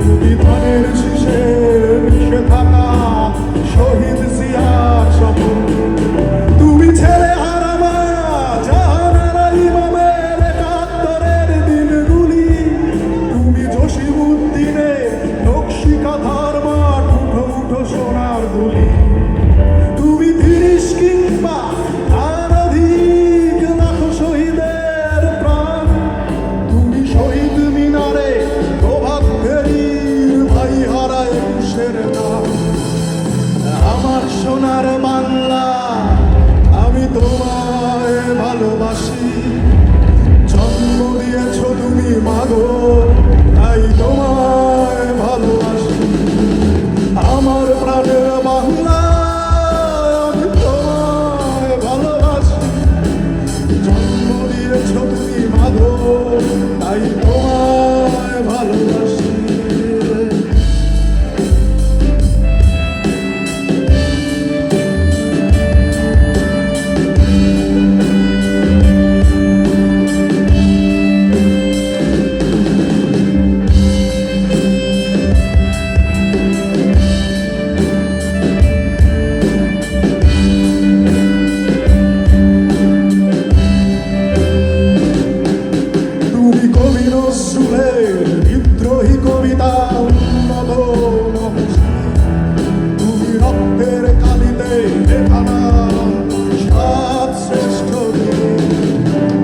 তুমি ধানের শীষে মিশে থাকা শহীদ জিয়ার স্বপ্ন, তুমি ছেলে হারামা জাহানারা ইমামের একাত্তরের দিনগুলি, তুমি জসিমউদ্দিনের নকশি কাঁথার মাঠ, উঠো উঠো সোনার দুলি, তুমি ৩০ কিংবা তার অধিক লাখো শহীদের প্রাণ, তুমি শহীদ মিনারে প্রভাত ফেরির ভাই হারায় একুশের নাম। আমার সোনার বাংলা আমি তোমায় ভালোবাসি, জন্ম দিয়েছ তুমি মাগো তাই তোমায় ভালোবাসি। আমার প্রাণের বাংলা আমি তোমায় ভালোবাসি, জন্ম দিয়েছ তুমি মাগো তাই তোমায় ভালোবাসি। তুমি কবি নজরুলের বিদ্রোহী কবিতা উন্নত মহসী, তুমি রক্তের কালিতে লেখানা সাত শ্রেষ্ঠ বীর,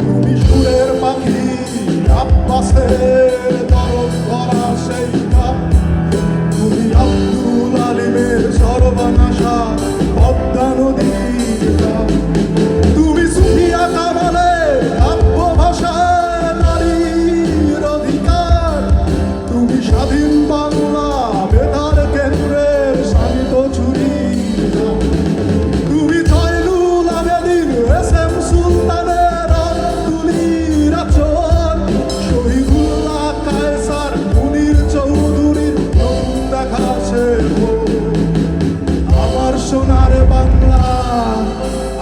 তুমি সুরের পাখি আব্বাসের তরফ করা সেই গান, তুমি আব্দুল আলিমের সর্বনাশা পদ্মা নদীর গান, তুমি সুফিয়া কামালের কাব্য ভাষায় নারীর অধিকার, তুমি স্বাধীন বাংলা বেতার কেন্দ্রের শানিত ছুরির গান, তুমি জয়নুল আবেদিন এস.এম. সুলতানের আব্দুলির আচরণ, শহীদুল্লাহ কায়সার মুনির চৌধুরীর নতুন দেখা সে ভোর। আমার সোনার বাংলা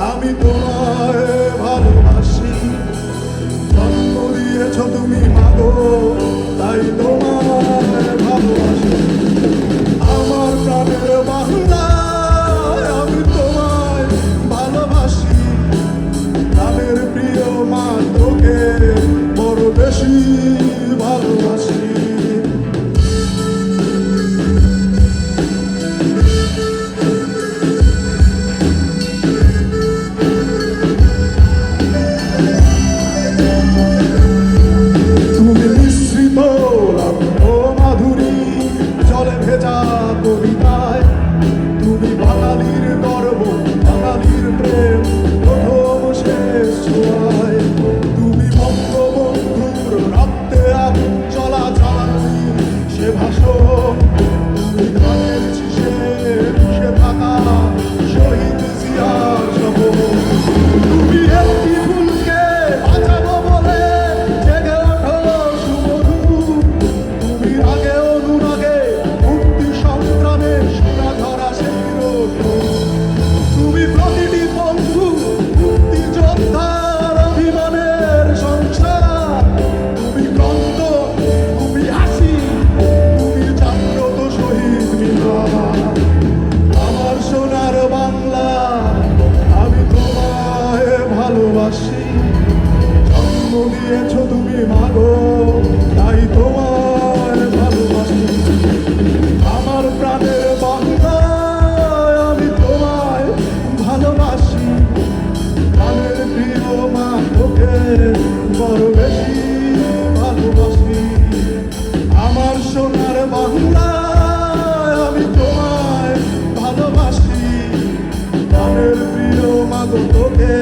আমি তোমায় ভালোবাসি, জন্ম দিয়েছ তুমি মাগো তাই তোমায় ভালোবাসি। আমার প্রাণের বাংলা আমি তোমায় ভালোবাসি, প্রাণের প্রিয় মা তোকে বড় বেশি ভালোবাসি। তুমি মিশ্রিত রত্ন মাধুরী জলে ভেজা কবিতায়, তুমি বাঙালির গর্ব বাঙালির প্রেম প্রথম শেষ ছোঁয়ায়, তুমি বঙ্গবন্ধুর রক্তে আগুন জ্বলা জ্বালানি সে ভাষণ, তুমি ধানের শীষে মিশে থাকা শহীদ জিয়ার শপথ, তুমি একটি ফুলকে বাঁচাবো বলে জেগে ওঠো সুমধুর, তুমি আগে অনুরাগে মুক্তি সংগ্রামে শিরা ধরা সেই রোদ, তুমি প্রতিটি বন্ধু মুক্তি যোদ্ধার অভিমানের সংসার, তুমি ক্রান্ত তুমি হাসি তুমি জাগ্রত শহীদ মিনার। আমার সোনার বাংলা আমি তোমায় ভালোবাসি, জন্ম দিয়েছ তুমি মাগো তাই তোমায় ভালোবাসি। আমার প্রাণের বাংলা আমি তোমায় ভালোবাসি, প্রাণের প্রিয় মা তোকে বড় বেশি ভালোবাসি। আমার সোনার বাংলা আমি তোমায় ভালোবাসি, প্রাণের প্রিয় মা তোকে